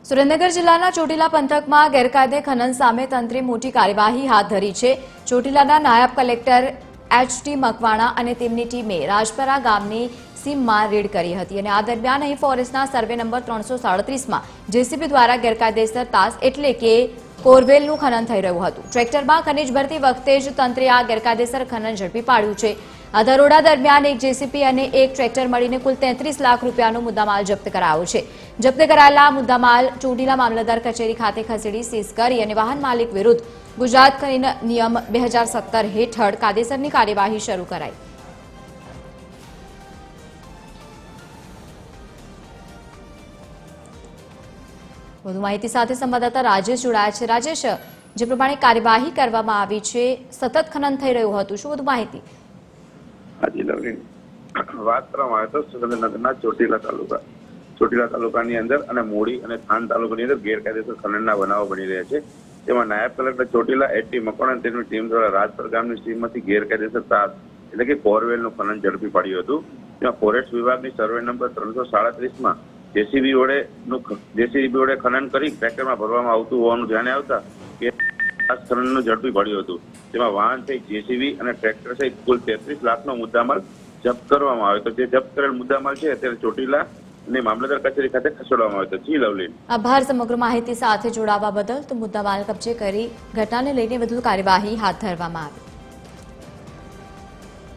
સુરેન્દ્રનગર જિલ્લાના ચોટીલા પંથકમાં ગેરકાયદે ખનન સામે તંત્રે મોટી કાર્યવાહી હાથ ધરી છે। ચોટીલાના નાયબ કલેક્ટર એચ.ટી. મકવાણા અને તેમની ટીમે રાજપરા ગામની સીમમાં રેડ કરી હતી અને આ દરમિયાન અહીં ફોરેસ્ટના સર્વે નંબર 337માં જેસીબી દ્વારા ગેરકાયદેસર તાસ એટલે કે કોરવેલનું ખનન થઈ રહ્યું હતું। ટ્રેક્ટરમાં ખનીજ ભરતી વખતે જ તંત્રે આ ગેરકાયદેસર ખનન ઝડપી પાડ્યું છે। આ દરોડા દરમિયાન એક જેસીબી અને એક ટ્રેક્ટર મળીને કુલ 33 લાખ રૂપિયાનો મુદ્દામાલ જપ્ત કરાયો છે। જપ્ત કરાયેલા મુદ્દામાલ ચોટીલા મામલતદાર કચેરી ખાતે ખસેડી સીઝ કરી અને વાહન માલિક વિરુદ્ધ ગુજરાત ખનન નિયમ 2017 હેઠળ કાયદેસરની કાર્યવાહી શરૂ કરાઈ। વધુ માહિતી સાથે સંવાદદાતા રાજેશ જોડાયા છે। રાજેશ, જે પ્રમાણે કાર્યવાહી કરવામાં આવી છે, સતત ખનન થઈ રહ્યું હતું, શું વધુ માહિતી? હાજી લવલીન, વાત કરવામાં આવે તો સુરેન્દ્રનગરના ચોટીલા તાલુકાની અંદર અને મોડી અને થાન તાલુકાની અંદર ગેરકાયદેસર ખનનના બનાવો બની રહ્યા છે। તેમાં નાયબ કલેક્ટર ચોટીલા એચ.ટી. મકવાણા અને તેમની ટીમ દ્વારા રાજપર ગામની સીમમાંથી ગેરકાયદેસર તાસ એટલે કે કોરવેલનું ખનન ઝડપી પાડ્યું હતું। તેમાં ફોરેસ્ટ વિભાગની સર્વે નંબર 337માં જેસીબી વડે ખનન કરી ટ્રેક્ટરમાં ભરવામાં આવતું હોવાનું ધ્યાને આવતા ખનનનું ઝડપી પડ્યું હતું। તેમાં વાહન સહિત જેસીબી અને ટ્રેક્ટર સહિત કુલ 33 લાખનો મુદ્દામાલ જપ્ત કરવામાં આવ્યો હતો। જે જપ્ત કરેલ મુદ્દામાલ છે અત્યારે ચોટીલા અને મામલતદાર કચેરી ખાતે ખસેડવામાં આવ્યો હતો। જી લવલીન, આભાર સમગ્ર માહિતી સાથે જોડાવા બદલ। તો મુદ્દામાલ કબજે કરી ઘટનાને લઈને વધુ કાર્યવાહી હાથ ધરવામાં આવી।